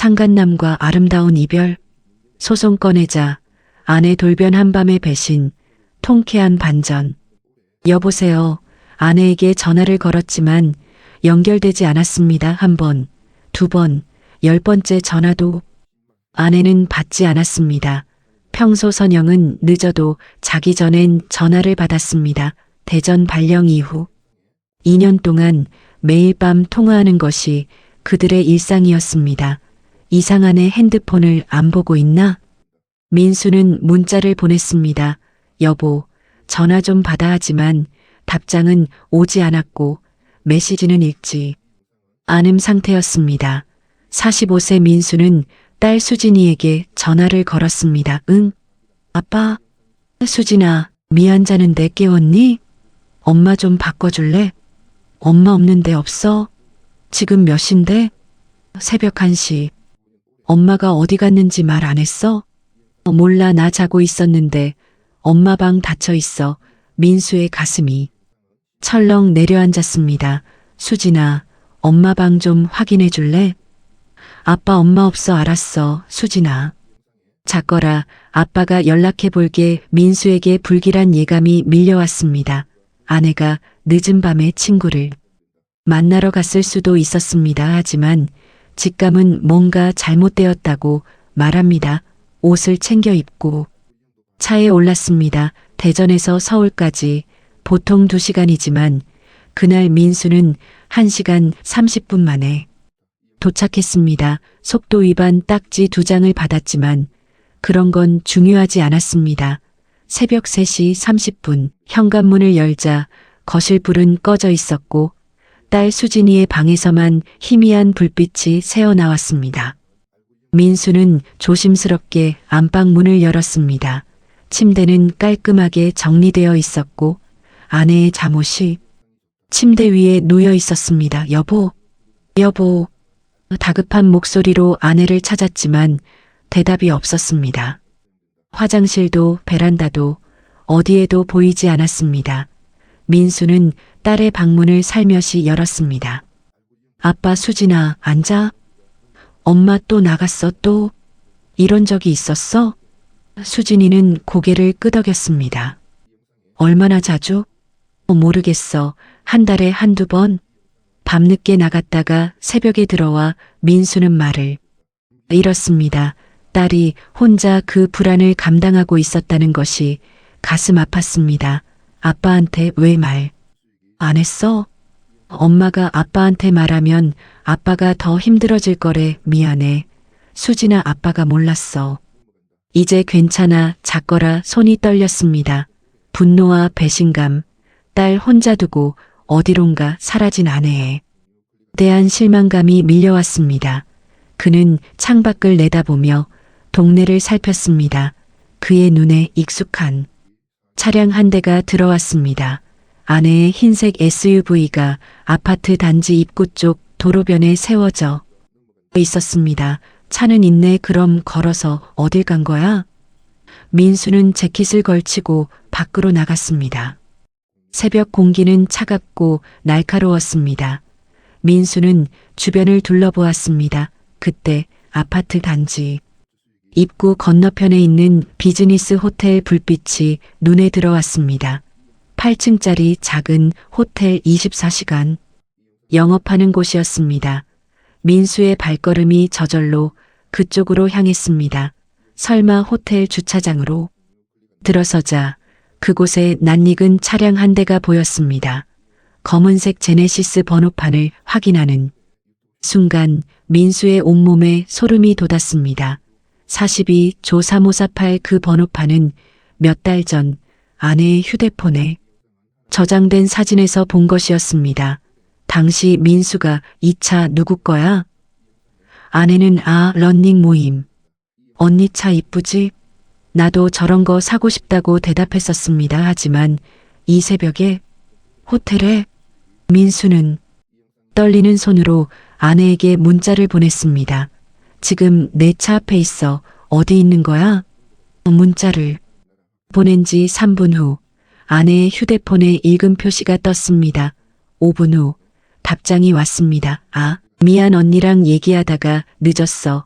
상간남과 아름다운 이별, 소송 꺼내자, 아내 돌변 한밤의 배신, 통쾌한 반전. 여보세요. 아내에게 전화를 걸었지만 연결되지 않았습니다. 한 번, 두 번, 10번째 전화도 아내는 받지 않았습니다. 평소 선영은 늦어도 자기 전엔 전화를 받았습니다. 대전 발령 이후 2년 동안 매일 밤 통화하는 것이 그들의 일상이었습니다. 이상하네. 핸드폰을 안 보고 있나? 민수는 문자를 보냈습니다. 여보, 전화 좀 받아 하지만 답장은 오지 않았고 메시지는 읽지 않은 상태였습니다. 45세 민수는 딸 수진이에게 전화를 걸었습니다. 응? 아빠? 수진아, 미안 자는데 깨웠니? 엄마 좀 바꿔줄래? 엄마 없는데 없어? 지금 몇 시인데? 새벽 1시. 엄마가 어디 갔는지 말 안 했어? 몰라, 나 자고 있었는데 엄마 방 닫혀 있어. 민수의 가슴이 철렁 내려앉았습니다. 수진아, 엄마 방 좀 확인해 줄래? 아빠 엄마 없어. 알았어, 수진아. 자거라. 아빠가 연락해 볼게. 민수에게 불길한 예감이 밀려왔습니다. 아내가 늦은 밤에 친구를 만나러 갔을 수도 있었습니다. 하지만 직감은 뭔가 잘못되었다고 말합니다. 옷을 챙겨 입고 차에 올랐습니다. 대전에서 서울까지 보통 2시간이지만 그날 민수는 1시간 30분 만에 도착했습니다. 속도 위반 딱지 2장을 받았지만 그런 건 중요하지 않았습니다. 새벽 3시 30분 현관문을 열자 거실 불은 꺼져 있었고 딸 수진이의 방에서만 희미한 불빛이 새어나왔습니다. 민수는 조심스럽게 안방 문을 열었습니다. 침대는 깔끔하게 정리되어 있었고 아내의 잠옷이 침대 위에 놓여 있었습니다. 여보, 여보. 다급한 목소리로 아내를 찾았지만 대답이 없었습니다. 화장실도 베란다도 어디에도 보이지 않았습니다. 민수는 딸의 방문을 살며시 열었습니다. 아빠, 수진아, 앉아. 엄마 또 나갔어 또? 이런 적이 있었어? 수진이는 고개를 끄덕였습니다. 얼마나 자주? 모르겠어. 한 달에 1~2번? 밤늦게 나갔다가 새벽에 들어와. 민수는 말을 잃었습니다. 딸이 혼자 그 불안을 감당하고 있었다는 것이 가슴 아팠습니다. 아빠한테 왜 말 안 했어? 엄마가 아빠한테 말하면 아빠가 더 힘들어질 거래. 미안해. 수진아, 아빠가 몰랐어. 이제 괜찮아. 작거라. 손이 떨렸습니다. 분노와 배신감, 딸 혼자 두고 어디론가 사라진 아내에 대한 실망감이 밀려왔습니다. 그는 창밖을 내다보며 동네를 살폈습니다. 그의 눈에 익숙한 차량 한 대가 들어왔습니다. 아내의 흰색 SUV가 아파트 단지 입구 쪽 도로변에 세워져 있었습니다. 차는 있네. 그럼 걸어서 어딜 간 거야? 민수는 재킷을 걸치고 밖으로 나갔습니다. 새벽 공기는 차갑고 날카로웠습니다. 민수는 주변을 둘러보았습니다. 그때 아파트 단지 입구 건너편에 있는 비즈니스 호텔 불빛이 눈에 들어왔습니다. 8층짜리 작은 호텔 24시간 영업하는 곳이었습니다. 민수의 발걸음이 저절로 그쪽으로 향했습니다. 설마 호텔 주차장으로 들어서자 그곳에 낯익은 차량 한 대가 보였습니다. 검은색 제네시스 번호판을 확인하는 순간 민수의 온몸에 소름이 돋았습니다. 42조 3548 그 번호판은 몇 달 전 아내의 휴대폰에 저장된 사진에서 본 것이었습니다. 당시 민수가 이 차 누구 거야? 아내는 러닝 모임. 언니 차 이쁘지? 나도 저런 거 사고 싶다고 대답했었습니다. 하지만 이 새벽에 호텔에 민수는 떨리는 손으로 아내에게 문자를 보냈습니다. 지금 내 차 앞에 있어. 어디 있는 거야? 문자를 보낸 지 3분 후 아내의 휴대폰에 읽음 표시가 떴습니다. 5분 후 답장이 왔습니다. 미안 언니랑 얘기하다가 늦었어.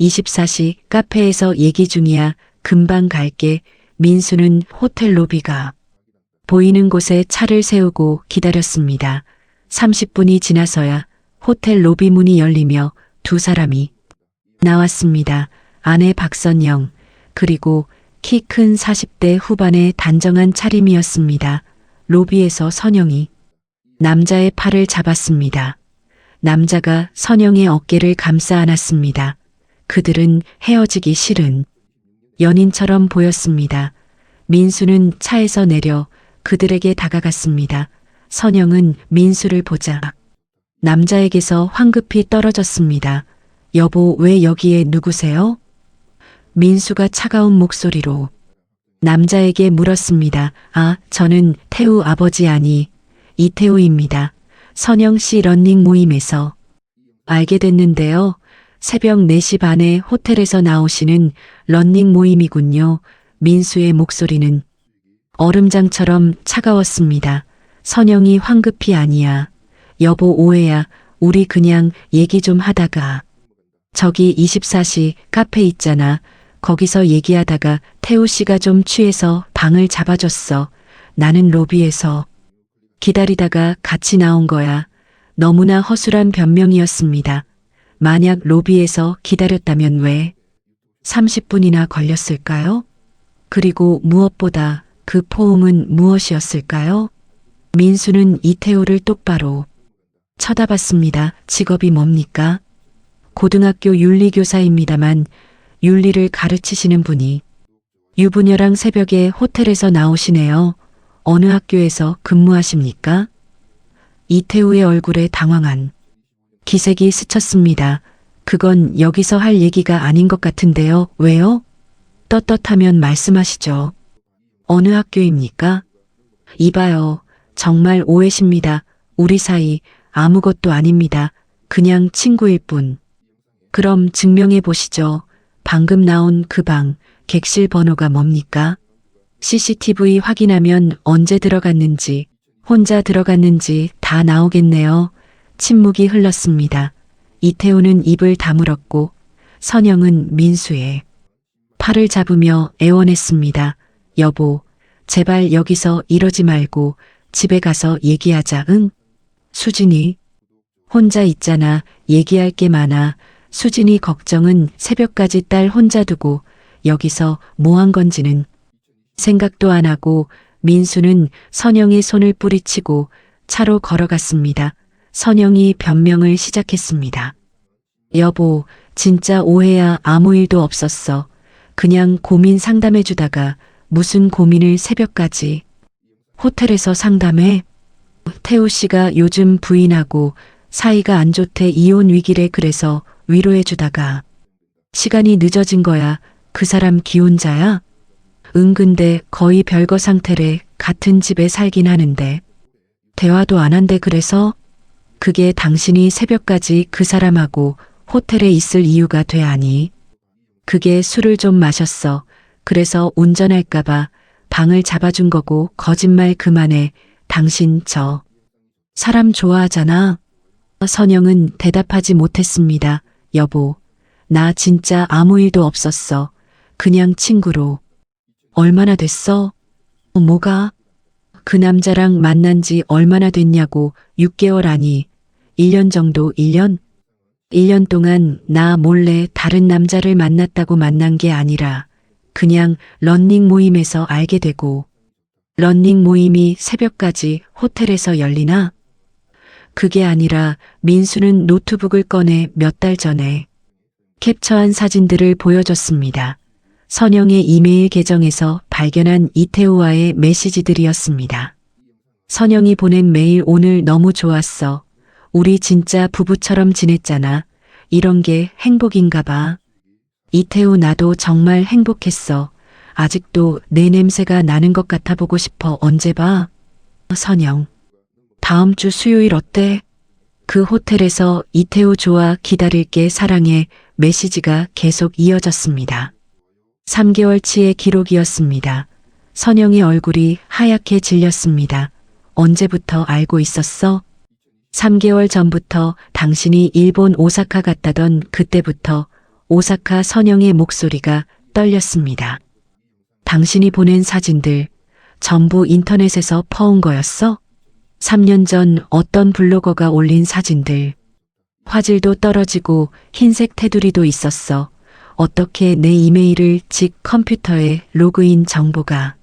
24시 카페에서 얘기 중이야. 금방 갈게. 민수는 호텔 로비가 보이는 곳에 차를 세우고 기다렸습니다. 30분이 지나서야 호텔 로비 문이 열리며 두 사람이 나왔습니다. 아내 박선영, 그리고 키 큰 40대 후반의 단정한 차림이었습니다. 로비에서 선영이 남자의 팔을 잡았습니다. 남자가 선영의 어깨를 감싸 안았습니다. 그들은 헤어지기 싫은 연인처럼 보였습니다. 민수는 차에서 내려 그들에게 다가갔습니다. 선영은 민수를 보자 남자에게서 황급히 떨어졌습니다. 여보, 왜 여기에 누구세요? 민수가 차가운 목소리로 남자에게 물었습니다. 아, 저는 태우 아버지 아니 이태우입니다. 선영 씨 러닝 모임에서 알게 됐는데요. 새벽 4시 반에 호텔에서 나오시는 러닝 모임이군요. 민수의 목소리는 얼음장처럼 차가웠습니다. 선영이 황급히 아니야. 여보 오해야. 우리 그냥 얘기 좀 하다가 저기 24시 카페 있잖아. 거기서 얘기하다가 태우 씨가 좀 취해서 방을 잡아줬어. 나는 로비에서 기다리다가 같이 나온 거야. 너무나 허술한 변명이었습니다. 만약 로비에서 기다렸다면 왜 30분이나 걸렸을까요? 그리고 무엇보다 그 포옹은 무엇이었을까요? 민수는 이태우를 똑바로 쳐다봤습니다. 직업이 뭡니까? 고등학교 윤리교사입니다만 윤리를 가르치시는 분이 유부녀랑 새벽에 호텔에서 나오시네요. 어느 학교에서 근무하십니까? 이태우의 얼굴에 당황한 기색이 스쳤습니다. 그건 여기서 할 얘기가 아닌 것 같은데요. 왜요? 떳떳하면 말씀하시죠. 어느 학교입니까? 이봐요. 정말 오해십니다. 우리 사이 아무것도 아닙니다. 그냥 친구일 뿐. 그럼 증명해 보시죠. 방금 나온 그 방, 객실 번호가 뭡니까? CCTV 확인하면 언제 들어갔는지, 혼자 들어갔는지 다 나오겠네요. 침묵이 흘렀습니다. 이태우는 입을 다물었고 선영은 민수의 팔을 잡으며 애원했습니다. 여보, 제발 여기서 이러지 말고 집에 가서 얘기하자. 응? 수진이 혼자 있잖아. 얘기할 게 많아. 수진이 걱정은 새벽까지 딸 혼자 두고 여기서 뭐 한 건지는 생각도 안 하고 민수는 선영의 손을 뿌리치고 차로 걸어갔습니다. 선영이 변명을 시작했습니다. 여보, 진짜 오해야. 아무 일도 없었어. 그냥 고민 상담해 주다가 무슨 고민을 새벽까지 호텔에서 상담해? 태우 씨가 요즘 부인하고 사이가 안 좋대. 이혼 위기래. 그래서 위로해 주다가 시간이 늦어진 거야. 그 사람 기혼자야? 응, 근데 거의 별거 상태래. 같은 집에 살긴 하는데 대화도 안 한대. 그래서 그게 당신이 새벽까지 그 사람하고 호텔에 있을 이유가 돼. 아니, 그게 술을 좀 마셨어. 그래서 운전할까봐 방을 잡아준 거고. 거짓말 그만해. 당신 저 사람 좋아하잖아. 선영은 대답하지 못했습니다. 여보, 나 진짜 아무 일도 없었어. 그냥 친구로. 얼마나 됐어? 뭐가? 그 남자랑 만난 지 얼마나 됐냐고. 6개월 아니 1년 정도. 1년? 1년 동안 나 몰래 다른 남자를 만났다고. 만난 게 아니라 그냥 러닝 모임에서 알게 되고. 러닝 모임이 새벽까지 호텔에서 열리나? 그게 아니라 민수는 노트북을 꺼내 몇 달 전에 캡처한 사진들을 보여줬습니다. 선영의 이메일 계정에서 발견한 이태우와의 메시지들이었습니다. 선영이 보낸 메일. 오늘 너무 좋았어. 우리 진짜 부부처럼 지냈잖아. 이런 게 행복인가 봐. 이태우, 나도 정말 행복했어. 아직도 내 냄새가 나는 것 같아. 보고 싶어. 언제 봐? 선영, 다음 주 수요일 어때? 그 호텔에서 이태우 좋아. 기다릴게. 사랑해. 메시지가 계속 이어졌습니다. 3개월치의 기록이었습니다. 선영의 얼굴이 하얗게 질렸습니다. 언제부터 알고 있었어? 3개월 전부터 당신이 일본 오사카 갔다던 그때부터 오사카 선영의 목소리가 떨렸습니다. 당신이 보낸 사진들 전부 인터넷에서 퍼온 거였어? 3년 전 어떤 블로거가 올린 사진들. 화질도 떨어지고 흰색 테두리도 있었어. 어떻게 내 이메일을 직 컴퓨터에 로그인 정보가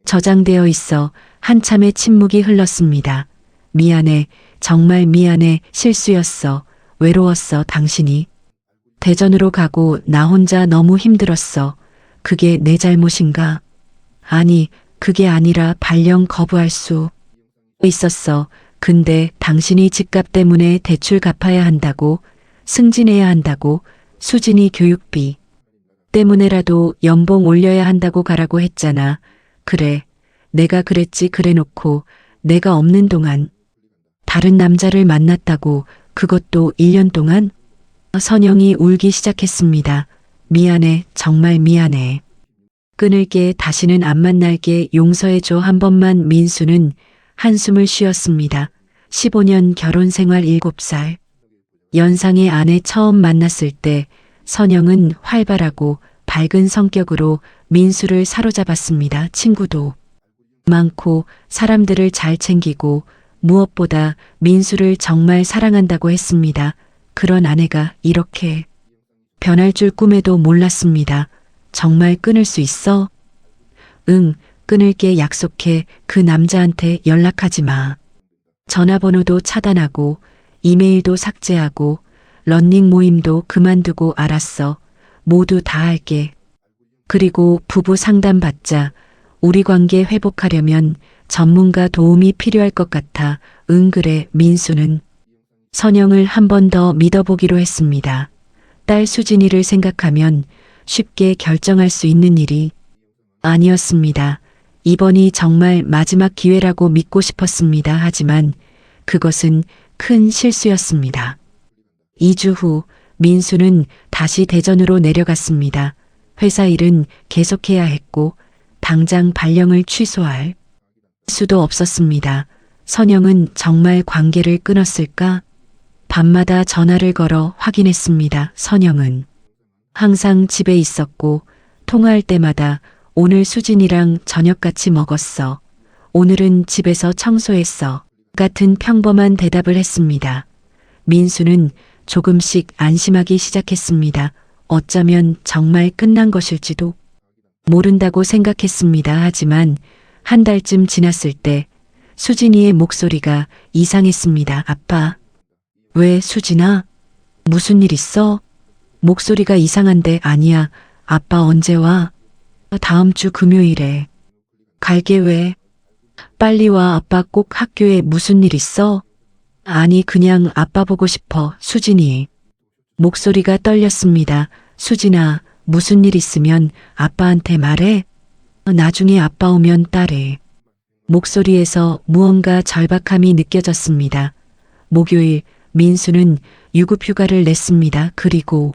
저장되어 있어. 한참의 침묵이 흘렀습니다. 미안해. 정말 미안해. 실수였어. 외로웠어. 당신이 대전으로 가고 나 혼자 너무 힘들었어. 그게 내 잘못인가? 아니, 그게 아니라 발령 거부할 수 있었어. 근데 당신이 집값 때문에 대출 갚아야 한다고, 승진해야 한다고, 수진이 교육비 때문에라도 연봉 올려야 한다고 가라고 했잖아. 그래, 내가 그랬지. 그래놓고 내가 없는 동안 다른 남자를 만났다고. 그것도 1년 동안? 선영이 울기 시작했습니다. 미안해. 정말 미안해. 끊을게. 다시는 안 만날게. 용서해줘. 한 번만. 민수는 한숨을 쉬었습니다. 15년 결혼 생활 7살. 연상의 아내 처음 만났을 때 선영은 활발하고 밝은 성격으로 민수를 사로잡았습니다. 친구도 많고 사람들을 잘 챙기고 무엇보다 민수를 정말 사랑한다고 했습니다. 그런 아내가 이렇게 변할 줄 꿈에도 몰랐습니다. 정말 끊을 수 있어? 응, 끊을게. 약속해. 그 남자한테 연락하지 마. 전화번호도 차단하고 이메일도 삭제하고 러닝 모임도 그만두고. 알았어. 모두 다 할게. 그리고 부부 상담 받자. 우리 관계 회복하려면 전문가 도움이 필요할 것 같아. 응, 그래. 민수는 선영을 한 번 더 믿어보기로 했습니다. 딸 수진이를 생각하면 쉽게 결정할 수 있는 일이 아니었습니다. 이번이 정말 마지막 기회라고 믿고 싶었습니다. 하지만 그것은 큰 실수였습니다. 2주 후 민수는 다시 대전으로 내려갔습니다. 회사 일은 계속해야 했고 당장 발령을 취소할 수도 없었습니다. 선영은 정말 관계를 끊었을까? 밤마다 전화를 걸어 확인했습니다. 선영은 항상 집에 있었고 통화할 때마다 오늘 수진이랑 저녁 같이 먹었어. 오늘은 집에서 청소했어. 같은 평범한 대답을 했습니다. 민수는 조금씩 안심하기 시작했습니다. 어쩌면 정말 끝난 것일지도 모른다고 생각했습니다. 하지만 한 달쯤 지났을 때 수진이의 목소리가 이상했습니다. 아빠. 왜 수진아? 무슨 일 있어? 목소리가 이상한데. 아니야. 아빠 언제 와? 다음 주 금요일에. 갈게. 왜? 빨리 와. 아빠 꼭 학교에 무슨 일 있어? 아니, 그냥 아빠 보고 싶어. 수진이 목소리가 떨렸습니다. 수진아, 무슨 일 있으면 아빠한테 말해. 나중에 아빠 오면 딸의 목소리에서 무언가 절박함이 느껴졌습니다. 목요일 민수는 유급휴가를 냈습니다. 그리고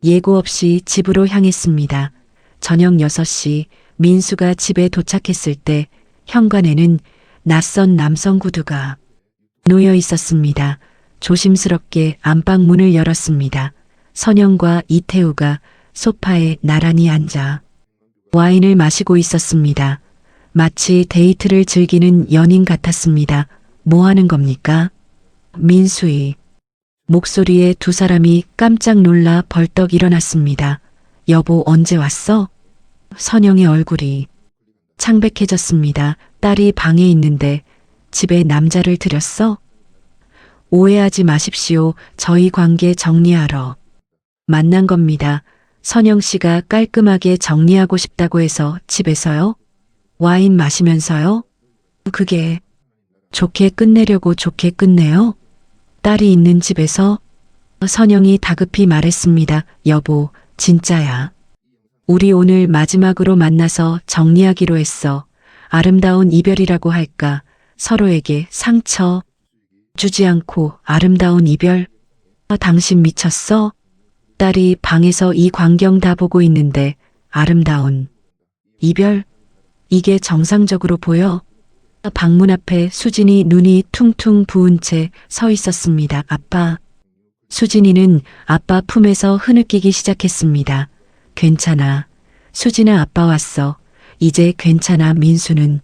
예고 없이 집으로 향했습니다. 저녁 6시 민수가 집에 도착했을 때 현관에는 낯선 남성 구두가 놓여 있었습니다. 조심스럽게 안방 문을 열었습니다. 선영과 이태우가 소파에 나란히 앉아 와인을 마시고 있었습니다. 마치 데이트를 즐기는 연인 같았습니다. 뭐 하는 겁니까? 민수의 목소리에 두 사람이 깜짝 놀라 벌떡 일어났습니다. 여보, 언제 왔어? 선영의 얼굴이 창백해졌습니다. 딸이 방에 있는데 집에 남자를 들였어? 오해하지 마십시오. 저희 관계 정리하러 만난 겁니다. 선영 씨가 깔끔하게 정리하고 싶다고 해서. 집에서요? 와인 마시면서요? 그게 좋게 끝내려고. 좋게 끝내요? 딸이 있는 집에서? 선영이 다급히 말했습니다. 여보, 진짜야. 우리 오늘 마지막으로 만나서 정리하기로 했어. 아름다운 이별이라고 할까? 서로에게 상처 주지 않고 아름다운 이별? 당신 미쳤어? 딸이 방에서 이 광경 다 보고 있는데 아름다운 이별? 이게 정상적으로 보여? 방문 앞에 수진이 눈이 퉁퉁 부은 채 서 있었습니다. 아빠. 수진이는 아빠 품에서 흐느끼기 시작했습니다. 괜찮아. 수진아, 아빠 왔어. 이제 괜찮아. 민수는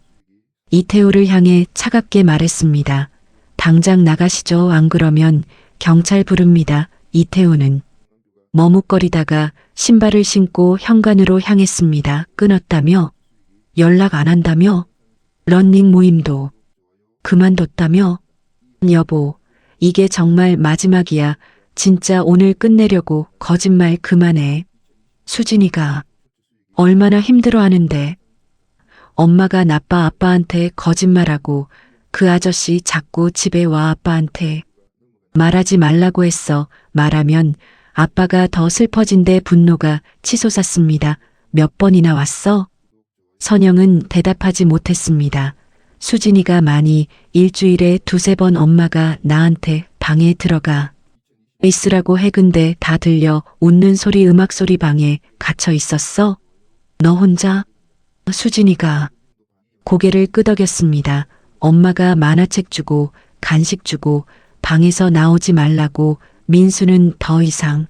이태우를 향해 차갑게 말했습니다. 당장 나가시죠. 안 그러면 경찰 부릅니다. 이태우는 머뭇거리다가 신발을 신고 현관으로 향했습니다. 끊었다며? 연락 안 한다며? 러닝 모임도 그만뒀다며? 여보, 이게 정말 마지막이야. 진짜 오늘 끝내려고. 거짓말 그만해. 수진이가 얼마나 힘들어하는데. 엄마가 나빠. 아빠한테 거짓말하고 그 아저씨 자꾸 집에 와. 아빠한테 말하지 말라고 했어. 말하면 아빠가 더 슬퍼진대. 분노가 치솟았습니다. 몇 번이나 왔어? 선영은 대답하지 못했습니다. 수진이가 많이 일주일에 2~3번 엄마가 나한테 방에 들어가 있으라고 해. 근데 다 들려. 웃는 소리, 음악 소리. 방에 갇혀 있었어? 너 혼자? 수진이가 고개를 끄덕였습니다. 엄마가 만화책 주고 간식 주고 방에서 나오지 말라고. 민수는 더 이상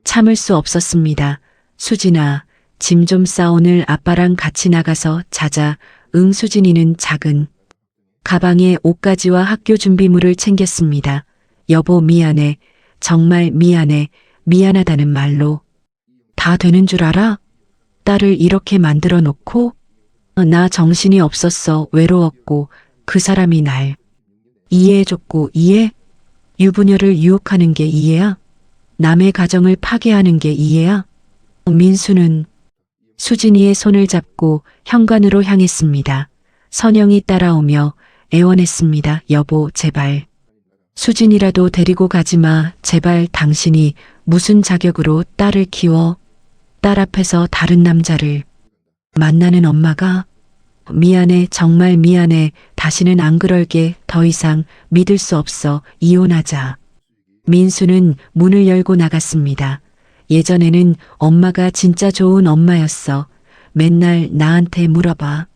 참을 수 없었습니다. 수진아, 짐 좀 싸. 오늘 아빠랑 같이 나가서 자자. 응. 수진이는 작은 가방에 옷가지와 학교 준비물을 챙겼습니다. 여보, 미안해. 정말 미안해. 미안하다는 말로 다 되는 줄 알아? 딸을 이렇게 만들어 놓고? 나 정신이 없었어. 외로웠고 그 사람이 날 이해해줬고. 이해? 유부녀를 유혹하는 게 이해야? 남의 가정을 파괴하는 게 이해야? 민수는 수진이의 손을 잡고 현관으로 향했습니다. 선영이 따라오며 애원했습니다. 여보, 제발. 수진이라도 데리고 가지 마. 제발. 당신이 무슨 자격으로 딸을 키워? 딸 앞에서 다른 남자를 만나는 엄마가? 미안해. 정말 미안해. 다시는 안 그럴게. 더 이상 믿을 수 없어. 이혼하자. 민수는 문을 열고 나갔습니다. 예전에는 엄마가 진짜 좋은 엄마였어. 맨날 나한테 물어봐.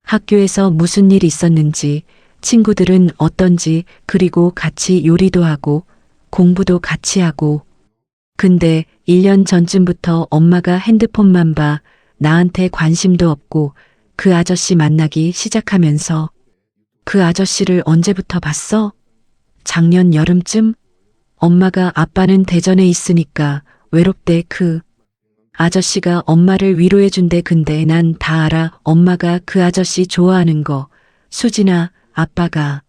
학교에서 무슨 일 있었는지, 친구들은 어떤지, 그리고 같이 요리도 하고 공부도 같이 하고. 근데 1년 전쯤부터 엄마가 핸드폰만 봐. 나한테 관심도 없고 그 아저씨 만나기 시작하면서. 그 아저씨를 언제부터 봤어? 작년 여름쯤? 엄마가 아빠는 대전에 있으니까 외롭대. 그 아저씨가 엄마를 위로해준대. 근데 난 다 알아. 엄마가 그 아저씨 좋아하는 거. 수진아, 아빠가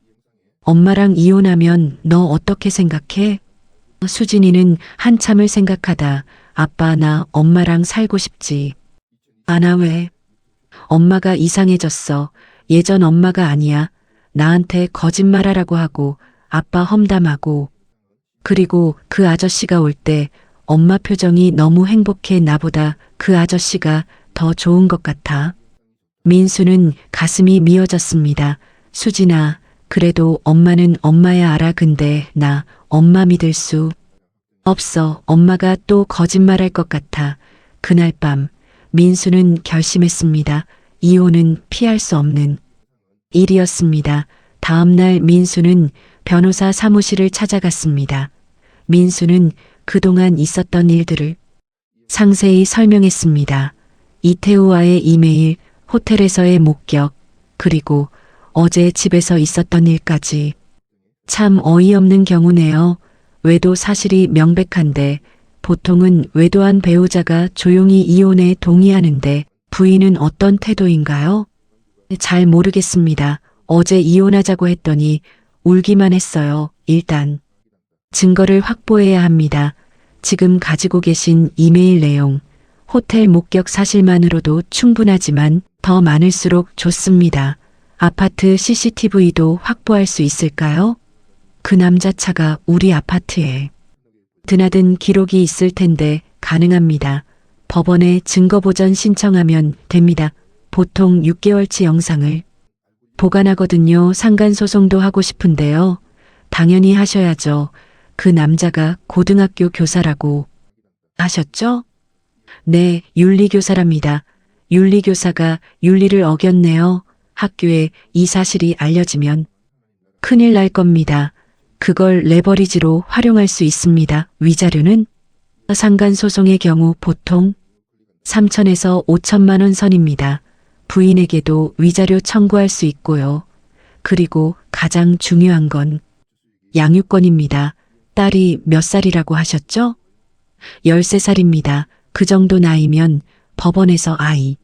엄마랑 이혼하면 너 어떻게 생각해? 수진이는 한참을 생각하다 아빠, 나 엄마랑 살고 싶지 않아. 왜? 엄마가 이상해졌어. 예전 엄마가 아니야. 나한테 거짓말하라고 하고 아빠 험담하고. 그리고 그 아저씨가 올 때 엄마 표정이 너무 행복해. 나보다 그 아저씨가 더 좋은 것 같아. 민수는 가슴이 미어졌습니다. 수진아, 그래도 엄마는 엄마야. 알아. 근데 나 엄마 믿을 수 없어. 엄마가 또 거짓말할 것 같아. 그날 밤 민수는 결심했습니다. 이혼은 피할 수 없는 일이었습니다. 다음 날 민수는 변호사 사무실을 찾아갔습니다. 민수는 그동안 있었던 일들을 상세히 설명했습니다. 이태우와의 이메일, 호텔에서의 목격, 그리고 어제 집에서 있었던 일까지. 참 어이없는 경우네요. 외도 사실이 명백한데 보통은 외도한 배우자가 조용히 이혼에 동의하는데 부인은 어떤 태도인가요? 잘 모르겠습니다. 어제 이혼하자고 했더니 울기만 했어요. 일단 증거를 확보해야 합니다. 지금 가지고 계신 이메일 내용, 호텔 목격 사실만으로도 충분하지만 더 많을수록 좋습니다. 아파트 CCTV도 확보할 수 있을까요? 그 남자 차가 우리 아파트에 드나든 기록이 있을 텐데 가능합니다. 법원에 증거보전 신청하면 됩니다. 보통 6개월치 영상을 보관하거든요. 상간소송도 하고 싶은데요. 당연히 하셔야죠. 그 남자가 고등학교 교사라고 하셨죠? 네, 윤리교사랍니다. 윤리교사가 윤리를 어겼네요. 학교에 이 사실이 알려지면 큰일 날 겁니다. 그걸 레버리지로 활용할 수 있습니다. 위자료는 상간소송의 경우 보통 3천에서 5천만 원 선입니다. 부인에게도 위자료 청구할 수 있고요. 그리고 가장 중요한 건 양육권입니다. 딸이 몇 살이라고 하셨죠? 13살입니다. 그 정도 나이면 법원에서 아이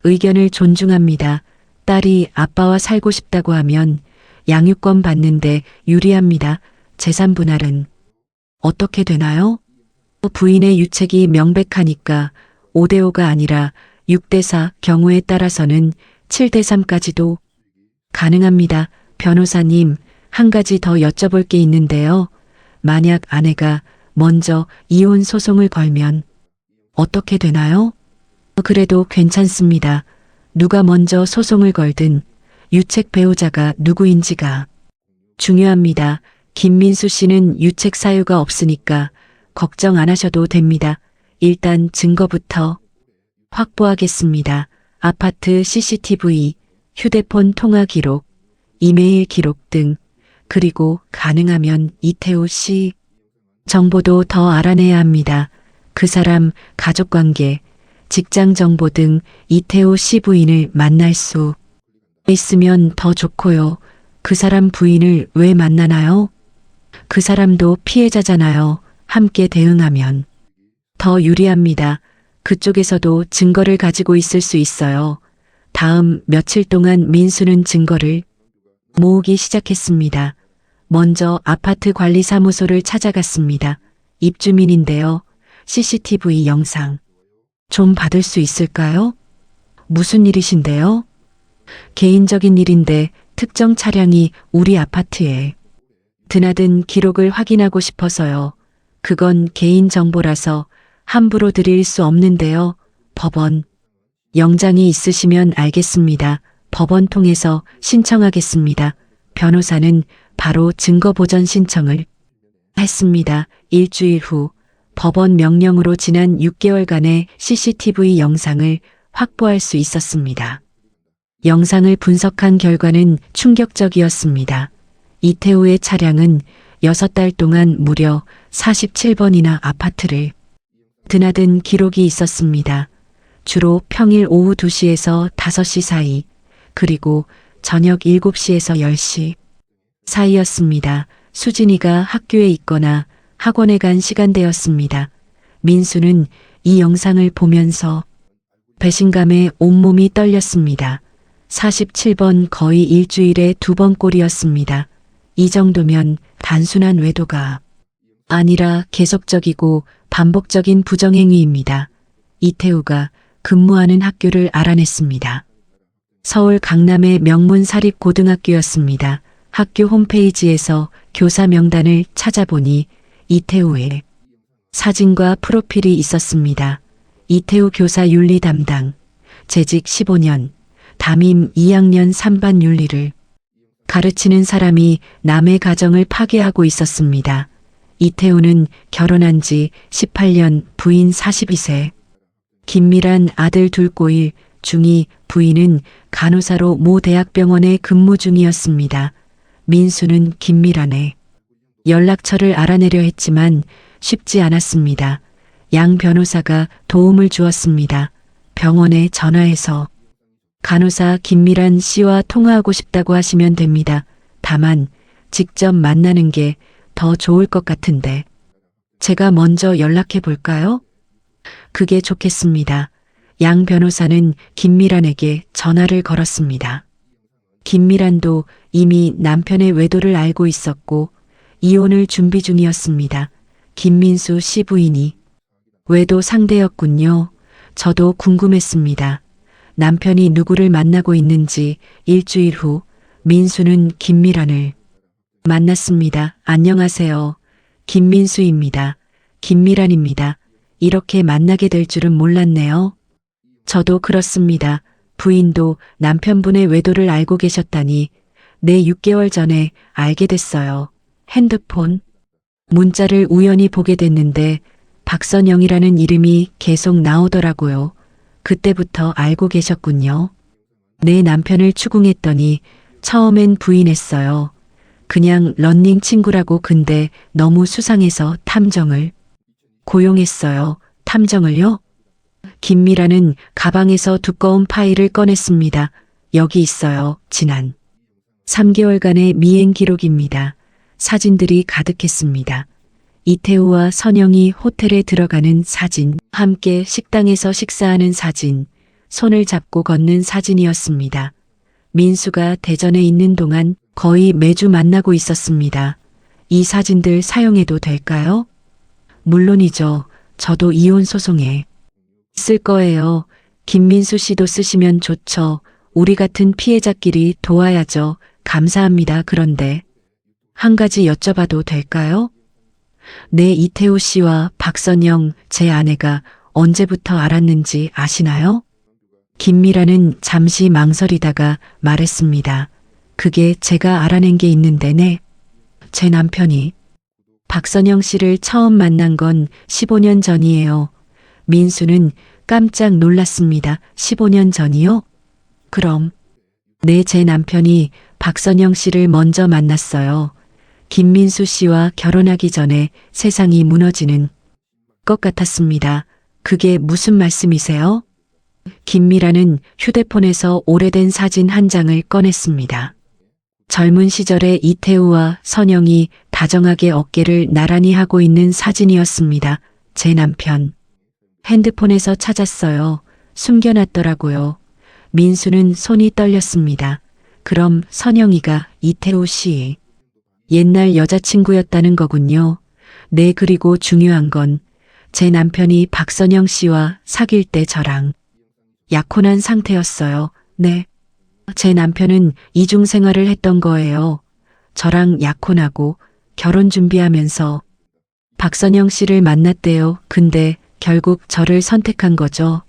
의견을 존중합니다. 딸이 아빠와 살고 싶다고 하면 양육권 받는데 유리합니다. 재산 분할은 어떻게 되나요? 부인의 유책이 명백하니까 5대5가 아니라 6대4, 경우에 따라서는 7대3까지도 가능합니다. 변호사님, 한 가지 더 여쭤볼 게 있는데요. 만약 아내가 먼저 이혼 소송을 걸면 어떻게 되나요? 그래도 괜찮습니다. 누가 먼저 소송을 걸든 유책 배우자가 누구인지가 중요합니다. 김민수 씨는 유책 사유가 없으니까 걱정 안 하셔도 됩니다. 일단 증거부터 확보하겠습니다. 아파트 CCTV, 휴대폰 통화 기록, 이메일 기록 등, 그리고 가능하면 이태우 씨 정보도 더 알아내야 합니다. 그 사람 가족관계, 직장 정보 등 이태우 씨 부인을 만날 수 있으면 더 좋고요. 그 사람 부인을 왜 만나나요? 그 사람도 피해자잖아요. 함께 대응하면 더 유리합니다. 그쪽에서도 증거를 가지고 있을 수 있어요. 다음 며칠 동안 민수는 증거를 모으기 시작했습니다. 먼저 아파트 관리사무소를 찾아갔습니다. 입주민인데요. CCTV 영상 좀 받을 수 있을까요? 무슨 일이신데요? 개인적인 일인데 특정 차량이 우리 아파트에 드나든 기록을 확인하고 싶어서요. 그건 개인정보라서 함부로 드릴 수 없는데요. 법원 영장이 있으시면 알겠습니다. 법원 통해서 신청하겠습니다. 변호사는 바로 증거 보전 신청을 했습니다. 일주일 후 법원 명령으로 지난 6개월간의 CCTV 영상을 확보할 수 있었습니다. 영상을 분석한 결과는 충격적이었습니다. 이태우의 차량은 6달 동안 무려 47번이나 아파트를 드나든 기록이 있었습니다. 주로 평일 오후 2시에서 5시 사이, 그리고 저녁 7시에서 10시 사이였습니다. 수진이가 학교에 있거나 학원에 간 시간대였습니다. 민수는 이 영상을 보면서 배신감에 온몸이 떨렸습니다. 47번 거의 일주일에 2번 꼴이었습니다. 이 정도면 단순한 외도가 아니라 계속적이고 반복적인 부정행위입니다. 이태우가 근무하는 학교를 알아냈습니다. 서울 강남의 명문 사립고등학교였습니다. 학교 홈페이지에서 교사 명단을 찾아보니 이태우의 사진과 프로필이 있었습니다. 이태우 교사 윤리 담당, 재직 15년, 담임 2학년 3반 윤리를 가르치는 사람이 남의 가정을 파괴하고 있었습니다. 이태우는 결혼한 지 18년, 부인 42세, 김미란 아들 둘 꼬일, 중2, 부인은 간호사로 모 대학병원에 근무 중이었습니다. 민수는 김미란의 연락처를 알아내려 했지만 쉽지 않았습니다. 양 변호사가 도움을 주었습니다. 병원에 전화해서 간호사 김미란 씨와 통화하고 싶다고 하시면 됩니다. 다만 직접 만나는 게 더 좋을 것 같은데 제가 먼저 연락해 볼까요? 그게 좋겠습니다. 양 변호사는 김미란에게 전화를 걸었습니다. 김미란도 이미 남편의 외도를 알고 있었고 이혼을 준비 중이었습니다. 김민수 씨 부인이 외도 상대였군요. 저도 궁금했습니다. 남편이 누구를 만나고 있는지. 일주일 후 민수는 김미란을 만났습니다. 안녕하세요. 김민수입니다. 김미란입니다. 이렇게 만나게 될 줄은 몰랐네요. 저도 그렇습니다. 부인도 남편분의 외도를 알고 계셨다니. 네, 6개월 전에 알게 됐어요. 핸드폰 문자를 우연히 보게 됐는데 박선영이라는 이름이 계속 나오더라고요. 그때부터 알고 계셨군요. 내 남편을 추궁했더니 처음엔 부인했어요. 그냥 런닝 친구라고. 근데 너무 수상해서 탐정을 고용했어요. 탐정을요? 김미라는 가방에서 두꺼운 파일을 꺼냈습니다. 여기 있어요. 지난 3개월간의 미행 기록입니다. 사진들이 가득했습니다. 이태우와 선영이 호텔에 들어가는 사진, 함께 식당에서 식사하는 사진, 손을 잡고 걷는 사진이었습니다. 민수가 대전에 있는 동안 거의 매주 만나고 있었습니다. 이 사진들 사용해도 될까요? 물론이죠. 저도 이혼 소송에 쓸 거예요. 김민수 씨도 쓰시면 좋죠. 우리 같은 피해자끼리 도와야죠. 감사합니다. 그런데 한 가지 여쭤봐도 될까요? 네, 이태우 씨와 박선영, 제 아내가 언제부터 알았는지 아시나요? 김미라는 잠시 망설이다가 말했습니다. 그게 제가 알아낸 게 있는데 네. 제 남편이 박선영 씨를 처음 만난 건 15년 전이에요. 민수는 깜짝 놀랐습니다. 15년 전이요? 그럼 네, 제 남편이 박선영 씨를 먼저 만났어요. 김민수 씨와 결혼하기 전에 세상이 무너지는 것 같았습니다. 그게 무슨 말씀이세요? 김미라는 휴대폰에서 오래된 사진 한 장을 꺼냈습니다. 젊은 시절의 이태우와 선영이 다정하게 어깨를 나란히 하고 있는 사진이었습니다. 제 남편 핸드폰에서 찾았어요. 숨겨놨더라고요. 민수는 손이 떨렸습니다. 그럼 선영이가 이태우 씨 옛날 여자친구였다는 거군요. 네, 그리고 중요한 건 제 남편이 박선영 씨와 사귈 때 저랑 약혼한 상태였어요. 네. 제 남편은 이중 생활을 했던 거예요. 저랑 약혼하고 결혼 준비하면서 박선영 씨를 만났대요. 근데 결국 저를 선택한 거죠.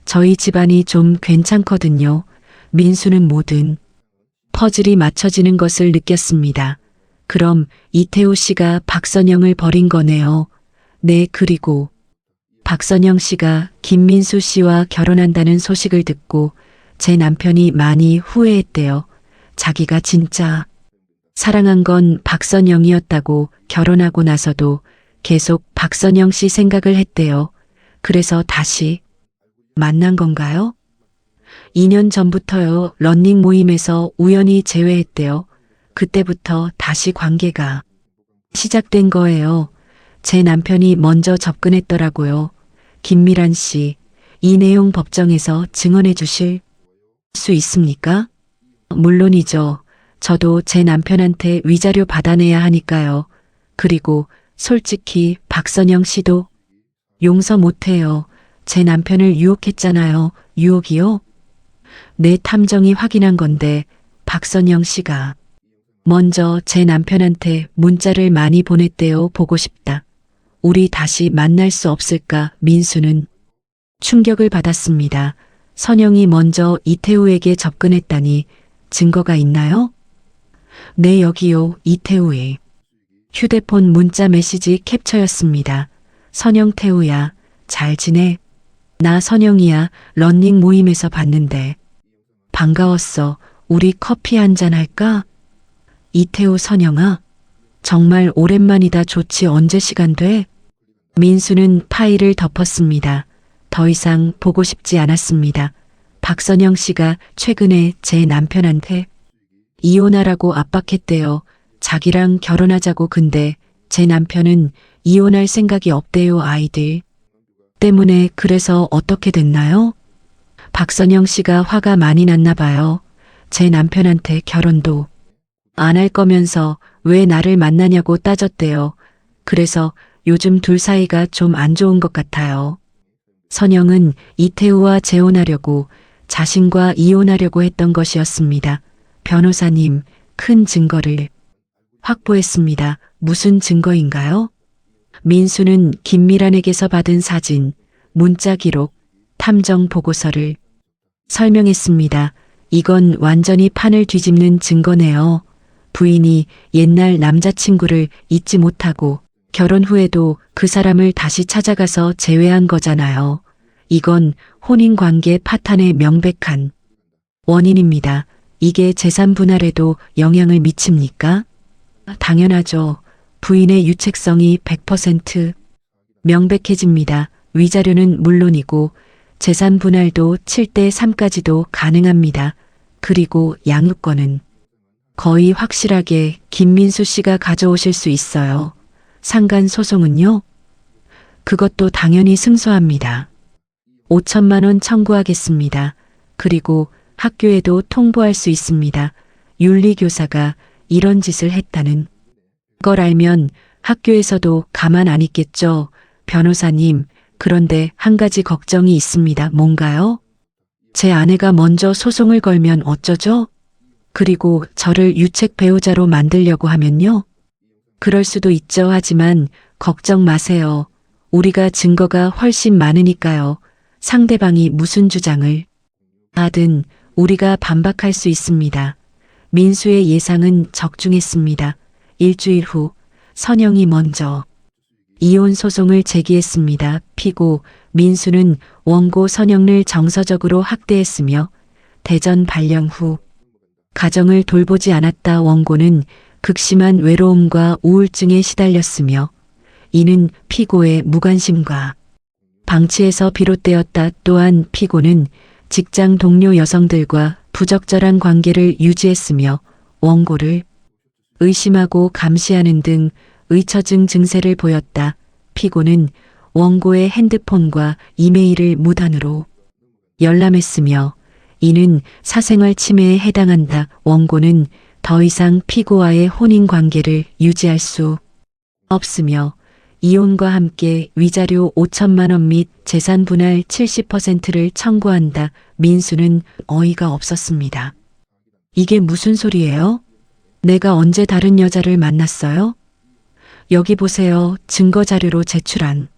저희 집안이 좀 괜찮거든요. 민수는 모든 퍼즐이 맞춰지는 것을 느꼈습니다. 그럼 이태우 씨가 박선영을 버린 거네요. 네, 그리고 박선영 씨가 김민수 씨와 결혼한다는 소식을 듣고 제 남편이 많이 후회했대요. 자기가 진짜 사랑한 건 박선영이었다고. 결혼하고 나서도 계속 박선영 씨 생각을 했대요. 그래서 다시 만난 건가요? 2년 전부터요. 런닝 모임에서 우연히 제외했대요. 그때부터 다시 관계가 시작된 거예요. 제 남편이 먼저 접근했더라고요. 김미란 씨, 이 내용 법정에서 증언해 주실 수 있습니까? 물론이죠. 저도 제 남편한테 위자료 받아내야 하니까요. 그리고 솔직히 박선영 씨도 용서 못해요. 제 남편을 유혹했잖아요. 유혹이요? 내 탐정이 확인한 건데 박선영 씨가 먼저 제 남편한테 문자를 많이 보냈대요. 보고 싶다. 우리 다시 만날 수 없을까? 민수는 충격을 받았습니다. 선영이 먼저 이태우에게 접근했다니 증거가 있나요? 네, 여기요. 이태우의 휴대폰 문자 메시지 캡처였습니다. 선영, 태우야, 잘 지내? 나 선영이야. 런닝 모임에서 봤는데 반가웠어. 우리 커피 한잔 할까? 이태우, 선영아, 정말 오랜만이다. 좋지. 언제 시간 돼? 민수는 파일을 덮었습니다. 더 이상 보고 싶지 않았습니다. 박선영 씨가 최근에 제 남편한테 이혼하라고 압박했대요. 자기랑 결혼하자고. 근데 제 남편은 이혼할 생각이 없대요. 아이들 때문에. 그래서 어떻게 됐나요? 박선영 씨가 화가 많이 났나 봐요. 제 남편한테 결혼도 안 할 거면서 왜 나를 만나냐고 따졌대요. 그래서 요즘 둘 사이가 좀 안 좋은 것 같아요. 선영은 이태우와 재혼하려고, 자신과 이혼하려고 했던 것이었습니다. 변호사님, 큰 증거를 확보했습니다. 무슨 증거인가요? 민수는 김미란에게서 받은 사진, 문자 기록, 탐정 보고서를 설명했습니다. 이건 완전히 판을 뒤집는 증거네요. 부인이 옛날 남자친구를 잊지 못하고 결혼 후에도 그 사람을 다시 찾아가서 재회한 거잖아요. 이건 혼인관계 파탄의 명백한 원인입니다. 이게 재산 분할에도 영향을 미칩니까? 당연하죠. 부인의 유책성이 100% 명백해집니다. 위자료는 물론이고 재산 분할도 7대 3까지도 가능합니다. 그리고 양육권은 거의 확실하게 김민수 씨가 가져오실 수 있어요. 상간 소송은요? 그것도 당연히 승소합니다. 5천만 원 청구하겠습니다. 그리고 학교에도 통보할 수 있습니다. 윤리교사가 이런 짓을 했다는 걸 알면 학교에서도 가만 안 있겠죠. 변호사님, 그런데 한 가지 걱정이 있습니다. 뭔가요? 제 아내가 먼저 소송을 걸면 어쩌죠? 그리고 저를 유책 배우자로 만들려고 하면요? 그럴 수도 있죠. 하지만 걱정 마세요. 우리가 증거가 훨씬 많으니까요. 상대방이 무슨 주장을 하든 우리가 반박할 수 있습니다. 민수의 예상은 적중했습니다. 일주일 후 선영이 먼저 이혼 소송을 제기했습니다. 피고 민수는 원고 선영을 정서적으로 학대했으며 대전 발령 후 가정을 돌보지 않았다. 원고는 극심한 외로움과 우울증에 시달렸으며 이는 피고의 무관심과 방치에서 비롯되었다. 또한 피고는 직장 동료 여성들과 부적절한 관계를 유지했으며 원고를 의심하고 감시하는 등 의처증 증세를 보였다. 피고는 원고의 핸드폰과 이메일을 무단으로 열람했으며 이는 사생활 침해에 해당한다. 원고는 더 이상 피고와의 혼인 관계를 유지할 수 없으며 이혼과 함께 위자료 5천만 원 및 재산 분할 70%를 청구한다. 민수는 어이가 없었습니다. 이게 무슨 소리예요? 내가 언제 다른 여자를 만났어요? 여기 보세요. 증거 자료로 제출한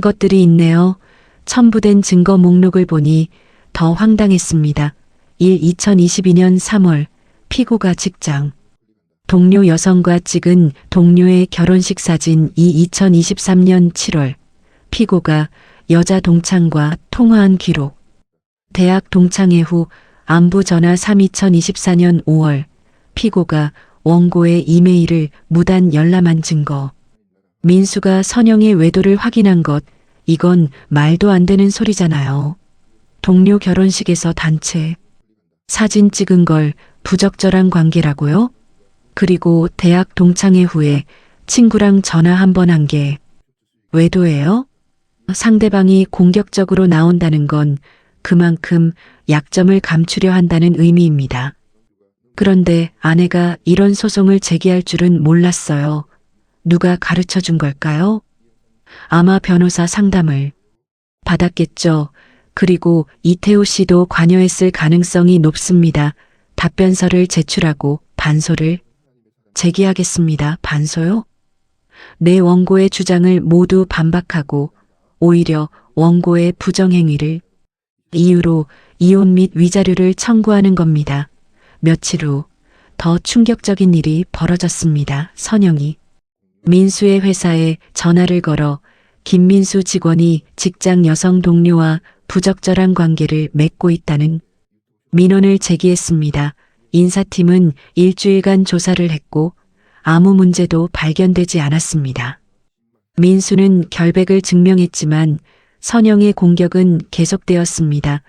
것들이 있네요. 첨부된 증거 목록을 보니 더 황당했습니다. 2022년 3월 피고가 직장 동료 여성과 찍은 동료의 결혼식 사진. 2023년 7월 피고가 여자 동창과 통화한 기록. 대학 동창회 후 안부 전화 3. 2024년 5월 피고가 원고의 이메일을 무단 열람한 증거. 민수가 선영의 외도를 확인한 것. 이건 말도 안 되는 소리잖아요. 동료 결혼식에서 단체 사진 찍은 걸 부적절한 관계라고요? 그리고 대학 동창회 후에 친구랑 전화 한 번 한 게 외도예요? 상대방이 공격적으로 나온다는 건 그만큼 약점을 감추려 한다는 의미입니다. 그런데 아내가 이런 소송을 제기할 줄은 몰랐어요. 누가 가르쳐 준 걸까요? 아마 변호사 상담을 받았겠죠. 그리고 이태호 씨도 관여했을 가능성이 높습니다. 답변서를 제출하고 반소를 제기하겠습니다. 반소요? 내 원고의 주장을 모두 반박하고 오히려 원고의 부정행위를 이유로 이혼 및 위자료를 청구하는 겁니다. 며칠 후 더 충격적인 일이 벌어졌습니다. 선영이 민수의 회사에 전화를 걸어 김민수 직원이 직장 여성 동료와 부적절한 관계를 맺고 있다는 민원을 제기했습니다. 인사팀은 일주일간 조사를 했고 아무 문제도 발견되지 않았습니다. 민수는 결백을 증명했지만 선영의 공격은 계속되었습니다.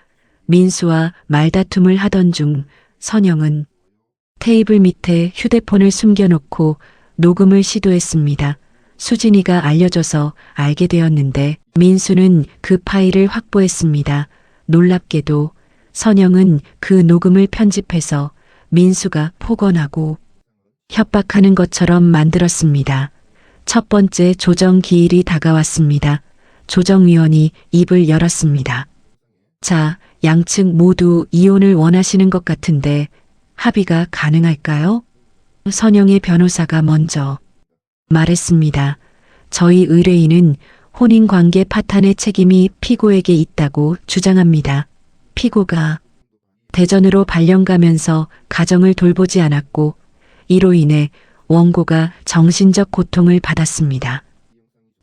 민수와 말다툼을 하던 중 선영은 테이블 밑에 휴대폰을 숨겨놓고 녹음을 시도했습니다. 수진이가 알려줘서 알게 되었는데 민수는 그 파일을 확보했습니다. 놀랍게도 선영은 그 녹음을 편집해서 민수가 폭언하고 협박하는 것처럼 만들었습니다. 첫 번째 조정 기일이 다가왔습니다. 조정위원이 입을 열었습니다. 자, 양측 모두 이혼을 원하시는 것 같은데 합의가 가능할까요? 선영의 변호사가 먼저 말했습니다. 저희 의뢰인은 혼인관계 파탄의 책임이 피고에게 있다고 주장합니다. 피고가 대전으로 발령 가면서 가정을 돌보지 않았고 이로 인해 원고가 정신적 고통을 받았습니다.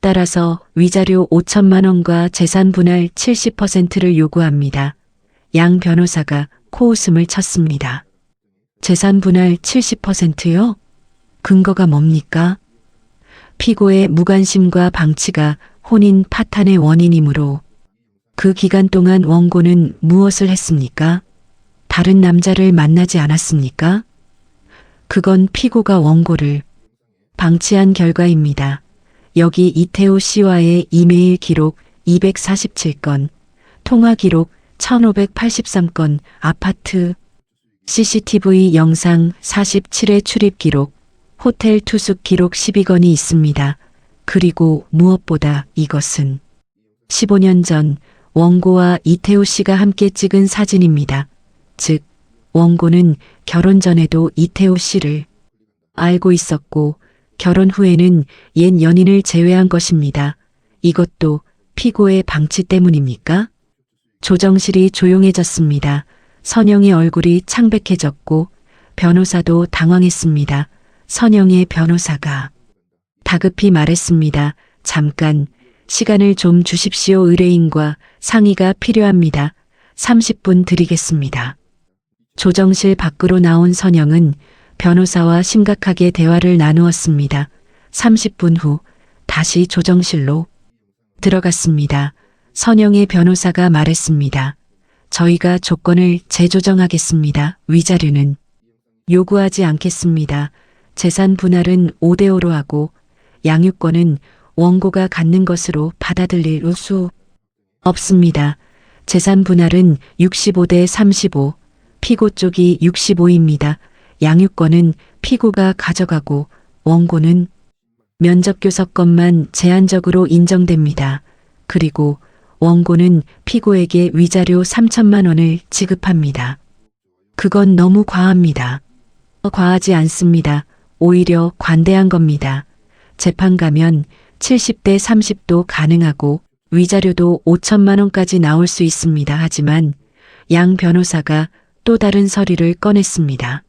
따라서 위자료 5천만 원과 재산 분할 70%를 요구합니다. 양 변호사가 코웃음을 쳤습니다. 재산 분할 70%요? 근거가 뭡니까? 피고의 무관심과 방치가 혼인 파탄의 원인이므로 그 기간 동안 원고는 무엇을 했습니까? 다른 남자를 만나지 않았습니까? 그건 피고가 원고를 방치한 결과입니다. 여기 이태호 씨와의 이메일 기록 247건, 통화 기록 1583건, 아파트 CCTV 영상 47회 출입 기록, 호텔 투숙 기록 12건이 있습니다. 그리고 무엇보다 이것은 15년 전 원고와 이태호 씨가 함께 찍은 사진입니다. 즉, 원고는 결혼 전에도 이태호 씨를 알고 있었고 결혼 후에는 옛 연인을 제외한 것입니다. 이것도 피고의 방치 때문입니까? 조정실이 조용해졌습니다. 선영의 얼굴이 창백해졌고 변호사도 당황했습니다. 선영의 변호사가 다급히 말했습니다. 잠깐 시간을 좀 주십시오. 의뢰인과 상의가 필요합니다. 30분 드리겠습니다. 조정실 밖으로 나온 선영은 변호사와 심각하게 대화를 나누었습니다. 30분 후 다시 조정실로 들어갔습니다. 선영의 변호사가 말했습니다. 저희가 조건을 재조정하겠습니다. 위자료는 요구하지 않겠습니다. 재산 분할은 5대5로 하고 양육권은 원고가 갖는 것으로 받아들일 수 없습니다. 재산 분할은 65대 35, 피고 쪽이 65입니다. 양육권은 피고가 가져가고 원고는 면접교섭권만 제한적으로 인정됩니다. 그리고 원고는 피고에게 위자료 3천만 원을 지급합니다. 그건 너무 과합니다. 과하지 않습니다. 오히려 관대한 겁니다. 재판 가면 70대 30도 가능하고 위자료도 5천만 원까지 나올 수 있습니다. 하지만 양 변호사가 또 다른 서류를 꺼냈습니다.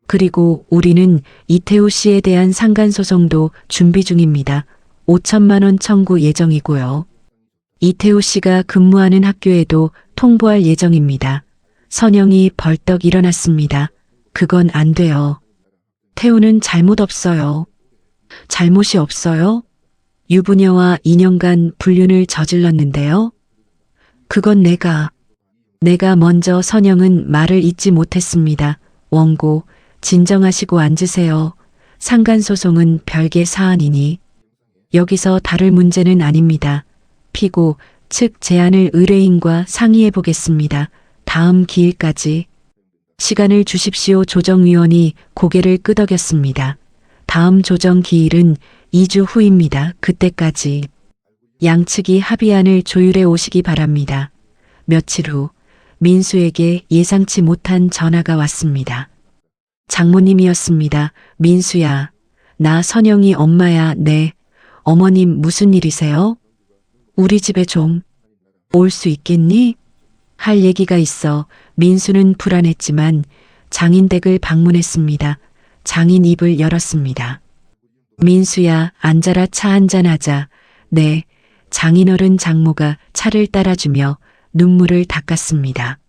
그리고 우리는 이태호 씨에 대한 상간소송도 준비 중입니다. 5천만 원 청구 예정이고요. 이태호 씨가 근무하는 학교에도 통보할 예정입니다. 선영이 벌떡 일어났습니다. 그건 안 돼요. 태우는 잘못 없어요. 잘못이 없어요? 유부녀와 2년간 불륜을 저질렀는데요. 그건 내가 먼저. 선영은 말을 잇지 못했습니다. 원고, 진정하시고 앉으세요. 상간소송은 별개 사안이니 여기서 다룰 문제는 아닙니다. 피고 측 제안을 의뢰인과 상의해 보겠습니다. 다음 기일까지 시간을 주십시오. 조정위원이 고개를 끄덕였습니다. 다음 조정 기일은 2주 후입니다. 그때까지 양측이 합의안을 조율해 오시기 바랍니다. 며칠 후 민수에게 예상치 못한 전화가 왔습니다. 장모님이었습니다. 민수야, 나 선영이 엄마야. 네. 어머님 무슨 일이세요? 우리 집에 좀 올 수 있겠니? 할 얘기가 있어. 민수는 불안했지만 장인댁을 방문했습니다. 장인 입을 열었습니다. 민수야, 앉아라. 차 한잔하자. 네. 장인어른 장모가 차를 따라주며 눈물을 닦았습니다.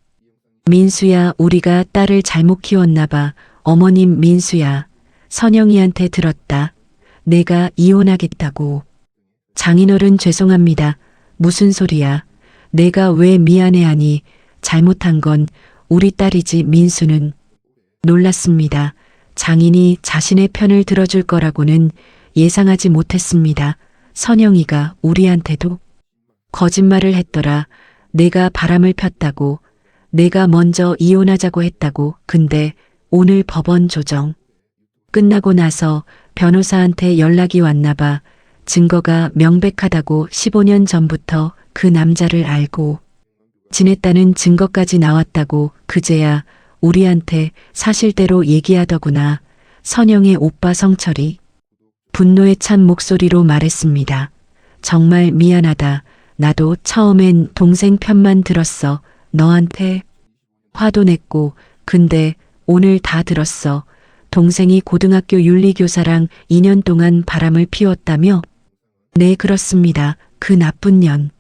민수야, 우리가 딸을 잘못 키웠나 봐. 어머님. 민수야, 선영이한테 들었다. 내가 이혼하겠다고. 장인어른 죄송합니다. 무슨 소리야. 내가 왜 미안해하니. 잘못한 건 우리 딸이지. 민수는 놀랐습니다. 장인이 자신의 편을 들어줄 거라고는 예상하지 못했습니다. 선영이가 우리한테도 거짓말을 했더라. 내가 바람을 폈다고. 내가 먼저 이혼하자고 했다고. 근데 오늘 법원 조정 끝나고 나서 변호사한테 연락이 왔나 봐. 증거가 명백하다고. 15년 전부터 그 남자를 알고 지냈다는 증거까지 나왔다고. 그제야 우리한테 사실대로 얘기하더구나. 선영의 오빠 성철이 분노에 찬 목소리로 말했습니다. 정말 미안하다. 나도 처음엔 동생 편만 들었어. 너한테 화도 냈고. 근데 오늘 다 들었어. 동생이 고등학교 윤리교사랑 2년 동안 바람을 피웠다며? 네, 그렇습니다. 그 나쁜 년.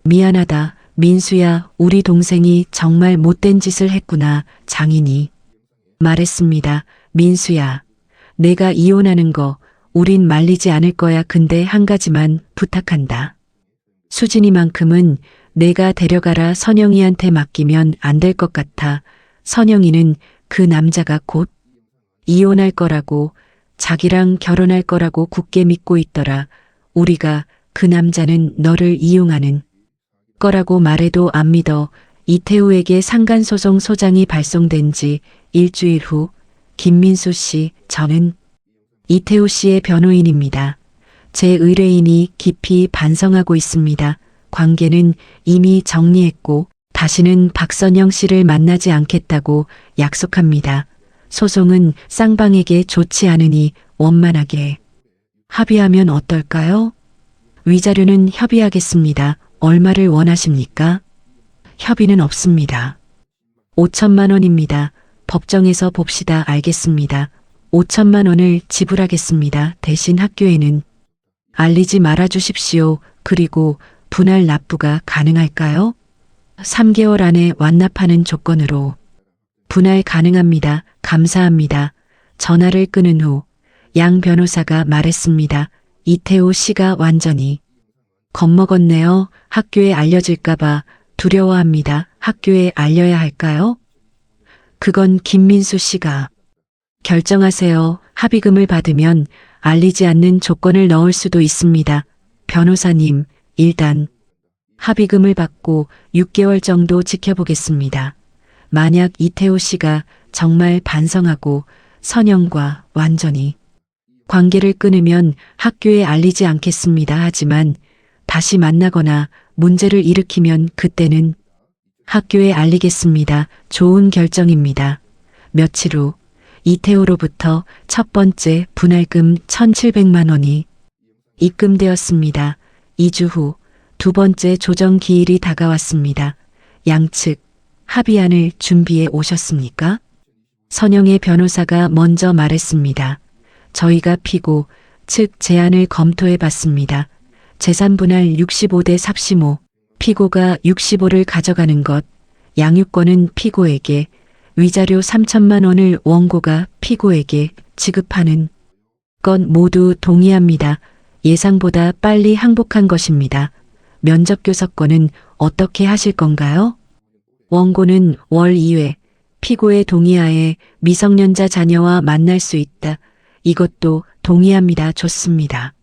미안하다. 민수야, 우리 동생이 정말 못된 짓을 했구나. 장인이 말했습니다. 민수야, 내가 이혼하는 거 우린 말리지 않을 거야. 근데 한 가지만 부탁한다. 수진이만큼은 내가 데려가라. 선영이한테 맡기면 안 될 것 같아. 선영이는 그 남자가 곧 이혼할 거라고, 자기랑 결혼할 거라고 굳게 믿고 있더라. 우리가 그 남자는 너를 이용하는 거라고 말해도 안 믿어. 이태우에게 상간소송 소장이 발송된 지 일주일 후, 김민수 씨, 저는 이태우 씨의 변호인입니다. 제 의뢰인이 깊이 반성하고 있습니다. 관계는 이미 정리했고 다시는 박선영 씨를 만나지 않겠다고 약속합니다. 소송은 쌍방에게 좋지 않으니 원만하게 합의하면 어떨까요? 위자료는 협의하겠습니다. 얼마를 원하십니까? 협의는 없습니다. 5천만 원입니다. 법정에서 봅시다. 알겠습니다. 5천만 원을 지불하겠습니다. 대신 학교에는 알리지 말아 주십시오. 그리고 분할 납부가 가능할까요? 3개월 안에 완납하는 조건으로 분할 가능합니다. 감사합니다. 전화를 끊은 후 양 변호사가 말했습니다. 이태우 씨가 완전히 겁먹었네요. 학교에 알려질까봐 두려워합니다. 학교에 알려야 할까요? 그건 김민수 씨가 결정하세요. 합의금을 받으면 알리지 않는 조건을 넣을 수도 있습니다. 변호사님, 일단 합의금을 받고 6개월 정도 지켜보겠습니다. 만약 이태우 씨가 정말 반성하고 선영과 완전히 관계를 끊으면 학교에 알리지 않겠습니다. 하지만 다시 만나거나 문제를 일으키면 그때는 학교에 알리겠습니다. 좋은 결정입니다. 며칠 후 이태우로부터 첫 번째 분할금 1,700만 원이 입금되었습니다. 2주 후 두 번째 조정 기일이 다가왔습니다. 양측 합의안을 준비해 오셨습니까? 선영의 변호사가 먼저 말했습니다. 저희가 피고 측 제안을 검토해 봤습니다. 재산 분할 65대 35, 피고가 65를 가져가는 것, 양육권은 피고에게, 위자료 3천만 원을 원고가 피고에게 지급하는 것 모두 동의합니다. 예상보다 빨리 항복한 것입니다. 면접교섭권은 어떻게 하실 건가요? 원고는 월 2회, 피고의 동의하에 미성년자 자녀와 만날 수 있다. 이것도 동의합니다. 좋습니다.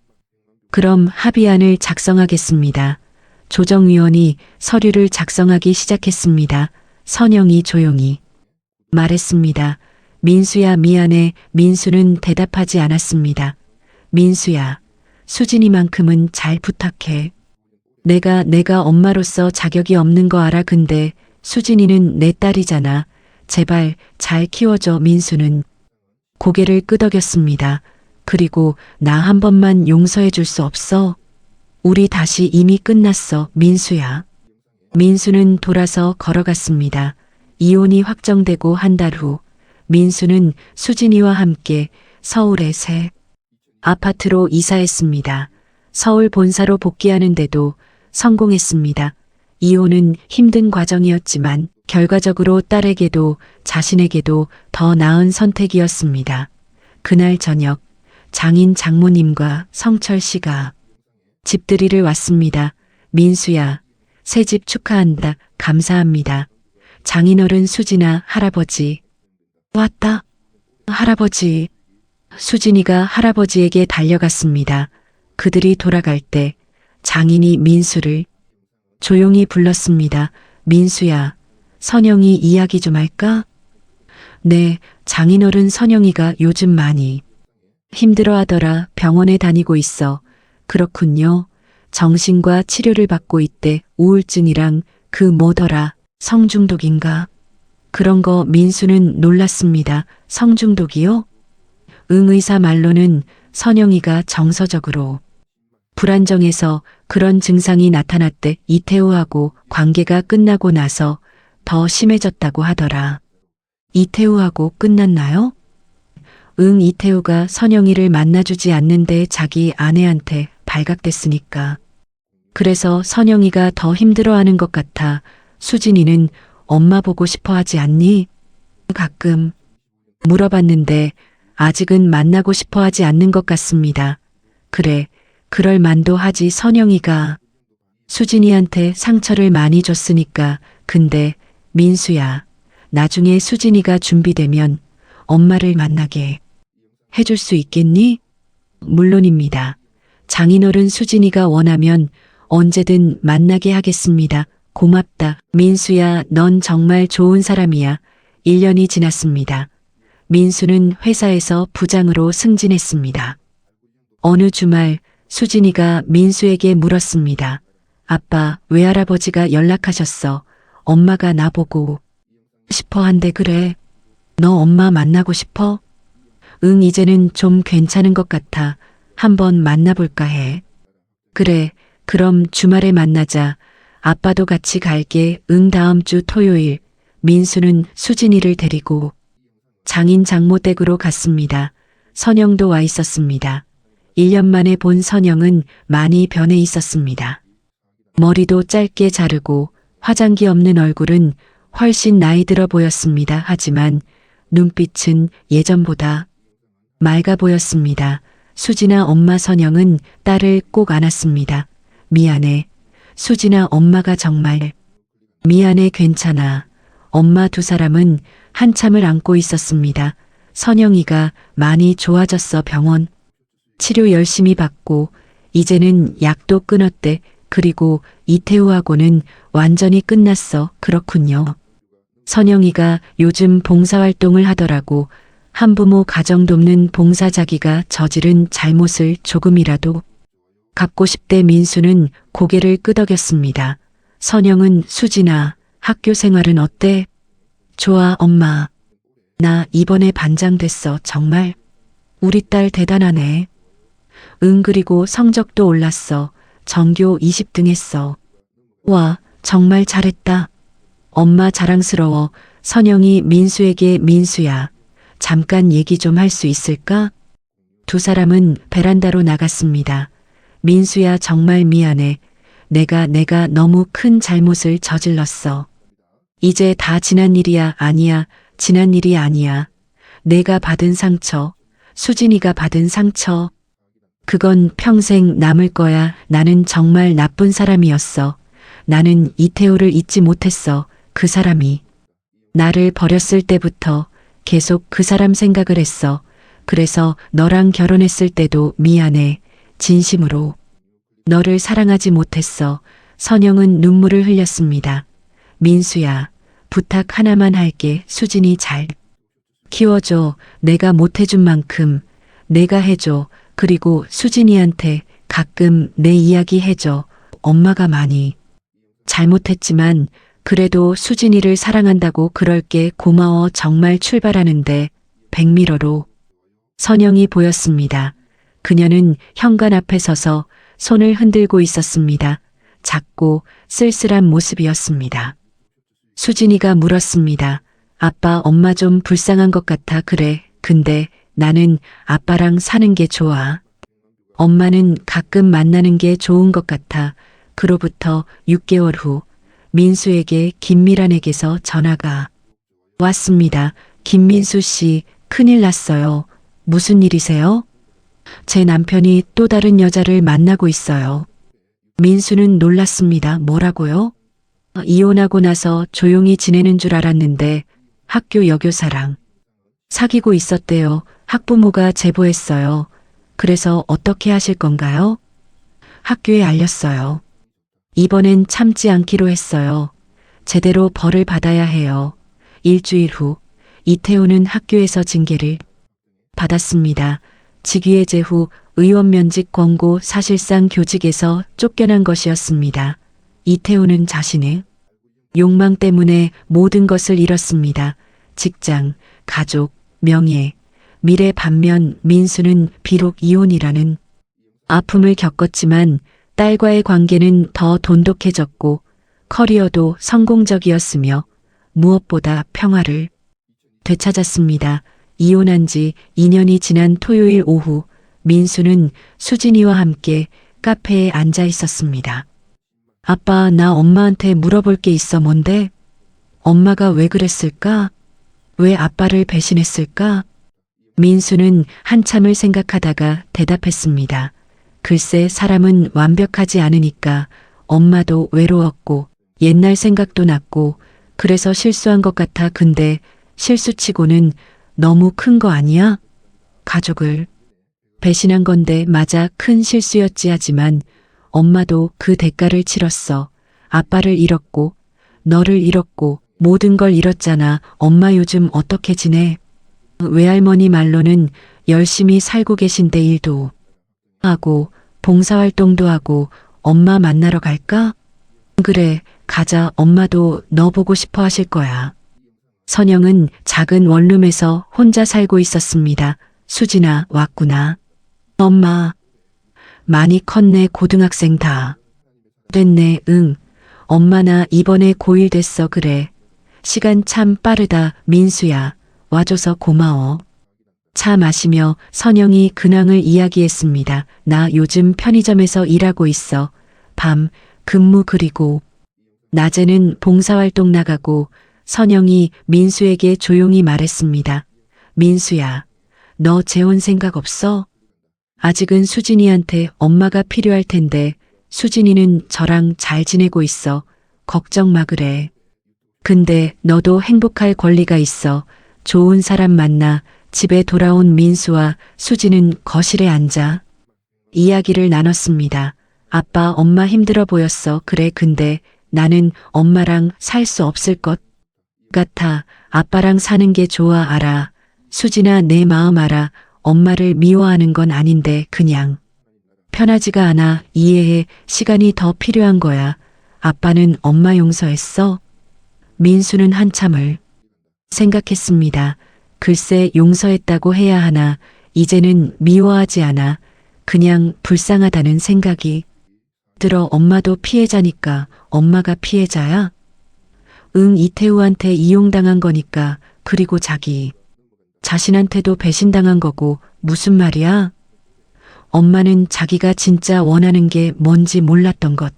그럼 합의안을 작성하겠습니다. 조정위원이 서류를 작성하기 시작했습니다. 선영이 조용히 말했습니다. 민수야, 미안해. 민수는 대답하지 않았습니다. 민수야, 수진이만큼은 잘 부탁해. 내가 엄마로서 자격이 없는 거 알아. 근데 수진이는 내 딸이잖아. 제발 잘 키워줘. 민수는 고개를 끄덕였습니다. 그리고 나 한 번만 용서해 줄 수 없어? 우리 다시 이미 끝났어. 민수야. 민수는 돌아서 걸어갔습니다. 이혼이 확정되고 한 달 후 민수는 수진이와 함께 서울의 새 아파트로 이사했습니다. 서울 본사로 복귀하는데도 성공했습니다. 이혼은 힘든 과정이었지만 결과적으로 딸에게도 자신에게도 더 나은 선택이었습니다. 그날 저녁 장인 장모님과 성철 씨가 집들이를 왔습니다. 민수야, 새집 축하한다. 감사합니다. 장인어른 수진아, 할아버지 왔다. 할아버지. 수진이가 할아버지에게 달려갔습니다. 그들이 돌아갈 때 장인이 민수를 조용히 불렀습니다. 민수야, 선영이 이야기 좀 할까? 네, 장인어른 선영이가 요즘 많이 힘들어하더라. 병원에 다니고 있어. 그렇군요. 정신과 치료를 받고 있대. 우울증이랑 그 뭐더라. 성중독인가? 그런 거. 민수는 놀랐습니다. 성중독이요? 응, 의사 말로는 선영이가 정서적으로 불안정해서 그런 증상이 나타났대. 이태우하고 관계가 끝나고 나서 더 심해졌다고 하더라. 이태우하고 끝났나요? 응, 이태우가 선영이를 만나주지 않는데 자기 아내한테 발각됐으니까. 그래서 선영이가 더 힘들어하는 것 같아. 수진이는 엄마 보고 싶어 하지 않니? 가끔 물어봤는데 아직은 만나고 싶어 하지 않는 것 같습니다. 그래, 그럴 만도 하지. 선영이가 수진이한테 상처를 많이 줬으니까. 근데 민수야, 나중에 수진이가 준비되면 엄마를 만나게 해줄 수 있겠니? 물론입니다. 장인어른 수진이가 원하면 언제든 만나게 하겠습니다. 고맙다. 민수야, 넌 정말 좋은 사람이야. 1년이 지났습니다. 민수는 회사에서 부장으로 승진했습니다. 어느 주말 수진이가 민수에게 물었습니다. 아빠, 외할아버지가 연락하셨어. 엄마가 나보고 싶어 한대. 그래? 너 엄마 만나고 싶어? 응, 이제는 좀 괜찮은 것 같아. 한번 만나볼까 해. 그래, 그럼 주말에 만나자. 아빠도 같이 갈게. 응, 다음 주 토요일. 민수는 수진이를 데리고 장인 장모 댁으로 갔습니다. 선영도 와 있었습니다. 1년 만에 본 선영은 많이 변해 있었습니다. 머리도 짧게 자르고 화장기 없는 얼굴은 훨씬 나이 들어 보였습니다. 하지만 눈빛은 예전보다 맑아 보였습니다. 수진아, 엄마. 선영은 딸을 꼭 안았습니다. 미안해. 수진아, 엄마가 정말 미안해. 괜찮아. 엄마. 두 사람은 한참을 안고 있었습니다. 선영이가 많이 좋아졌어. 병원 치료 열심히 받고 이제는 약도 끊었대. 그리고 이태우하고는 완전히 끝났어. 그렇군요. 선영이가 요즘 봉사활동을 하더라고. 한부모 가정 돕는 봉사. 자기가 저지른 잘못을 조금이라도 갚고 싶대. 민수는 고개를 끄덕였습니다. 선영은 수진아, 학교 생활은 어때? 좋아, 엄마. 나 이번에 반장 됐어. 정말 우리 딸 대단하네. 응, 그리고 성적도 올랐어. 전교 20등 했어. 와, 정말 잘했다. 엄마 자랑스러워. 선영이 민수에게 민수야, 잠깐 얘기 좀 할 수 있을까? 두 사람은 베란다로 나갔습니다. 민수야, 정말 미안해. 내가 너무 큰 잘못을 저질렀어. 이제 다 지난 일이야. 아니야, 지난 일이 아니야. 내가 받은 상처, 수진이가 받은 상처, 그건 평생 남을 거야. 나는 정말 나쁜 사람이었어. 나는 이태우를 잊지 못했어. 그 사람이 나를 버렸을 때부터 계속 그 사람 생각을 했어. 그래서 너랑 결혼했을 때도 미안해. 진심으로 너를 사랑하지 못했어. 선영은 눈물을 흘렸습니다. 민수야, 부탁 하나만 할게. 수진이 잘 키워줘. 내가 못해준 만큼 내가 해줘. 그리고 수진이한테 가끔 내 이야기 해줘. 엄마가 많이 잘못했지만 그래도 수진이를 사랑한다고 그럴게. 고마워. 정말. 출발하는데 백미러로 선영이 보였습니다. 그녀는 현관 앞에 서서 손을 흔들고 있었습니다. 작고 쓸쓸한 모습이었습니다. 수진이가 물었습니다. 아빠, 엄마 좀 불쌍한 것 같아. 그래, 근데 나는 아빠랑 사는 게 좋아. 엄마는 가끔 만나는 게 좋은 것 같아. 그로부터 6개월 후 민수에게 김미란에게서 전화가 왔습니다. 김민수 씨, 큰일 났어요. 무슨 일이세요? 제 남편이 또 다른 여자를 만나고 있어요. 민수는 놀랐습니다. 뭐라고요? 이혼하고 나서 조용히 지내는 줄 알았는데 학교 여교사랑 사귀고 있었대요. 학부모가 제보했어요. 그래서 어떻게 하실 건가요? 학교에 알렸어요. 이번엔 참지 않기로 했어요. 제대로 벌을 받아야 해요. 일주일 후 이태우는 학교에서 징계를 받았습니다. 직위해제 후 의원 면직 권고, 사실상 교직에서 쫓겨난 것이었습니다. 이태우는 자신의 욕망 때문에 모든 것을 잃었습니다. 직장, 가족, 명예, 미래. 반면 민수는 비록 이혼이라는 아픔을 겪었지만 딸과의 관계는 더 돈독해졌고 커리어도 성공적이었으며 무엇보다 평화를 되찾았습니다. 이혼한 지 2년이 지난 토요일 오후 민수는 수진이와 함께 카페에 앉아 있었습니다. 아빠, 나 엄마한테 물어볼 게 있어. 뭔데? 엄마가 왜 그랬을까? 왜 아빠를 배신했을까? 민수는 한참을 생각하다가 대답했습니다. 글쎄, 사람은 완벽하지 않으니까 엄마도 외로웠고 옛날 생각도 났고 그래서 실수한 것 같아. 근데 실수치고는 너무 큰 거 아니야? 가족을 배신한 건데 맞아, 큰 실수였지. 하지만 엄마도 그 대가를 치렀어. 아빠를 잃었고 너를 잃었고 모든 걸 잃었잖아. 엄마 요즘 어떻게 지내? 외할머니 말로는 열심히 살고 계신데 일도 하고 봉사활동도 하고. 엄마 만나러 갈까? 그래, 가자. 엄마도 너 보고 싶어 하실 거야. 선영은 작은 원룸에서 혼자 살고 있었습니다. 수진아, 왔구나. 엄마, 많이 컸네. 고등학생 다 됐네. 응. 엄마 나 이번에 고1 됐어. 그래. 시간 참 빠르다. 민수야, 와줘서 고마워. 차 마시며 선영이 근황을 이야기했습니다. 나 요즘 편의점에서 일하고 있어. 밤 근무, 그리고 낮에는 봉사활동 나가고. 선영이 민수에게 조용히 말했습니다. 민수야, 너 재혼 생각 없어? 아직은 수진이한테 엄마가 필요할 텐데. 수진이는 저랑 잘 지내고 있어. 걱정 마. 그래. 근데 너도 행복할 권리가 있어. 좋은 사람 만나. 집에 돌아온 민수와 수진은 거실에 앉아 이야기를 나눴습니다. 아빠, 엄마 힘들어 보였어. 그래, 근데 나는 엄마랑 살 수 없을 것 같아. 아빠랑 사는 게 좋아. 알아. 수진아, 내 마음 알아. 엄마를 미워하는 건 아닌데 그냥 편하지가 않아. 이해해. 시간이 더 필요한 거야. 아빠는 엄마 용서했어? 민수는 한참을 생각했습니다. 글쎄, 용서했다고 해야 하나. 이제는 미워하지 않아. 그냥 불쌍하다는 생각이 들어. 엄마도 피해자니까. 엄마가 피해자야? 응, 이태우한테 이용당한 거니까. 그리고 자기 자신한테도 배신당한 거고. 무슨 말이야? 엄마는 자기가 진짜 원하는 게 뭔지 몰랐던 것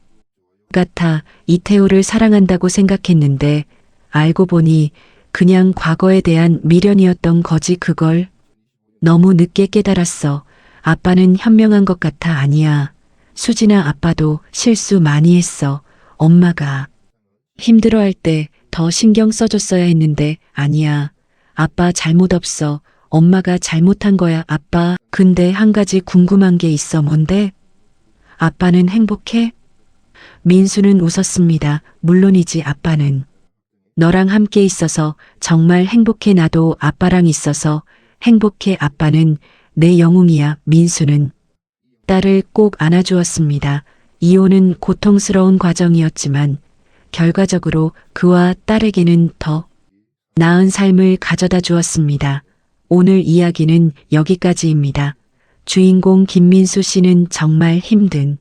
같아. 이태우를 사랑한다고 생각했는데 알고 보니 그냥 과거에 대한 미련이었던 거지. 그걸 너무 늦게 깨달았어. 아빠는 현명한 것 같아. 아니야. 수진아, 아빠도 실수 많이 했어. 엄마가 힘들어할 때 더 신경 써줬어야 했는데. 아니야. 아빠 잘못 없어. 엄마가 잘못한 거야. 아빠, 근데 한 가지 궁금한 게 있어. 뭔데? 아빠는 행복해? 민수는 웃었습니다. 물론이지. 아빠는 너랑 함께 있어서 정말 행복해. 나도 아빠랑 있어서 행복해. 아빠는 내 영웅이야. 민수는 딸을 꼭 안아주었습니다. 이혼은 고통스러운 과정이었지만 결과적으로 그와 딸에게는 더 나은 삶을 가져다 주었습니다. 오늘 이야기는 여기까지입니다. 주인공 김민수 씨는 정말 힘든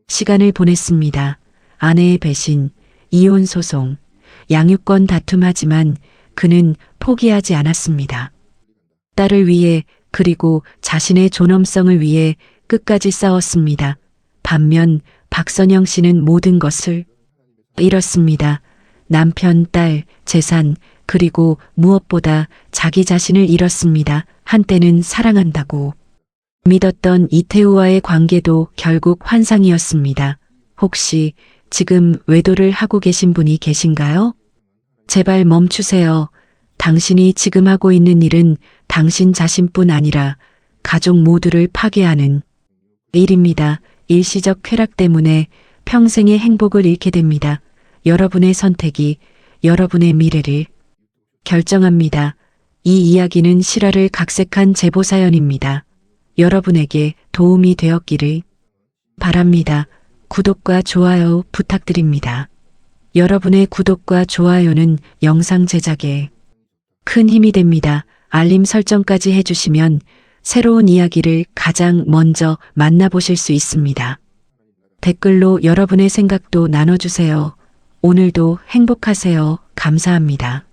시간을 보냈습니다. 아내의 배신, 이혼 소송, 양육권 다툼하지만 그는 포기하지 않았습니다. 딸을 위해, 그리고 자신의 존엄성을 위해 끝까지 싸웠습니다. 반면 박선영 씨는 모든 것을 잃었습니다. 남편, 딸, 재산, 그리고 무엇보다 자기 자신을 잃었습니다. 한때는 사랑한다고 믿었던 이태우와의 관계도 결국 환상이었습니다. 혹시 지금 외도를 하고 계신 분이 계신가요? 제발 멈추세요. 당신이 지금 하고 있는 일은 당신 자신뿐 아니라 가족 모두를 파괴하는 일입니다. 일시적 쾌락 때문에 평생의 행복을 잃게 됩니다. 여러분의 선택이 여러분의 미래를 결정합니다. 이 이야기는 실화를 각색한 제보 사연입니다. 여러분에게 도움이 되었기를 바랍니다. 구독과 좋아요 부탁드립니다. 여러분의 구독과 좋아요는 영상 제작에 큰 힘이 됩니다. 알림 설정까지 해주시면 새로운 이야기를 가장 먼저 만나보실 수 있습니다. 댓글로 여러분의 생각도 나눠주세요. 오늘도 행복하세요. 감사합니다.